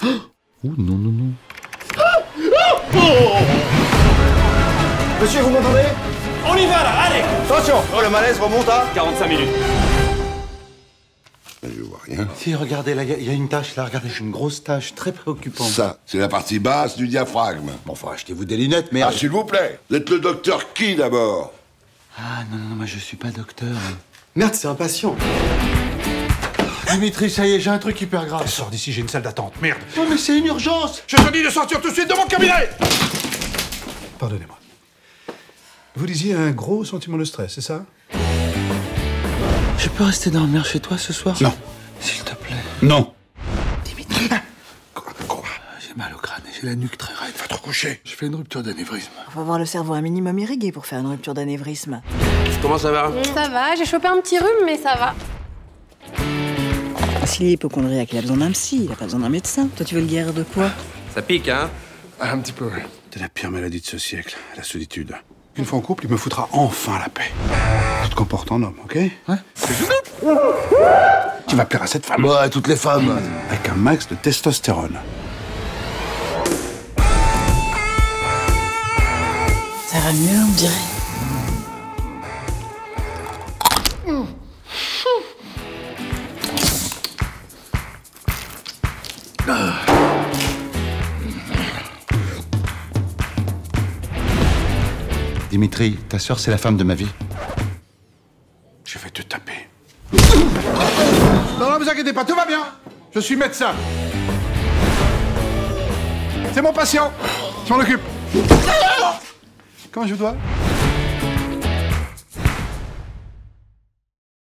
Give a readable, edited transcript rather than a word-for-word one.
Oh non, non, non. Monsieur, vous m'entendez? On y va là, allez! Attention! Oh, le malaise remonte à 45 minutes. Je vois rien. Si, regardez, là, il y a une tache, là, regardez, j'ai une grosse tache très préoccupante. Ça, c'est la partie basse du diaphragme. Bon, faut achetez-vous des lunettes, merde. Ah, s'il vous plaît. Vous êtes le docteur qui, d'abord? Ah, non, non, moi, je suis pas docteur. Merde, c'est un patient. Dimitri, ça y est, j'ai un truc hyper grave. Sors d'ici, j'ai une salle d'attente. Merde. Non, mais c'est une urgence. Je te dis de sortir tout de suite de mon cabinet. Pardonnez-moi. Vous disiez un gros sentiment de stress, c'est ça? Je peux rester dormir chez toi ce soir? Non. S'il te plaît. Non. Dimitri. Quoi? J'ai mal au crâne et j'ai la nuque très raide. Va te coucher. Je fais une rupture d'anévrisme. Faut avoir le cerveau un minimum irrigué pour faire une rupture d'anévrisme. Comment ça va? Ça va, j'ai chopé un petit rhume, mais ça va. S'il est hypocondriaque, il a besoin d'un psy, il a pas besoin d'un médecin. Toi, tu veux le guérir de quoi? Ça pique, hein? Un petit peu. C'est la pire maladie de ce siècle, la solitude. Une fois en couple, il me foutra enfin la paix. Tu te comportes en homme, ok? Ouais. Tu vas plaire à cette femme. Bah, toutes les femmes. Avec un max de testostérone. Ça va mieux, on dirait. Dimitri, ta sœur, c'est la femme de ma vie. Je vais te taper. Non, non, vous inquiétez pas, tout va bien. Je suis médecin. C'est mon patient. Je m'en occupe. Comment je dois?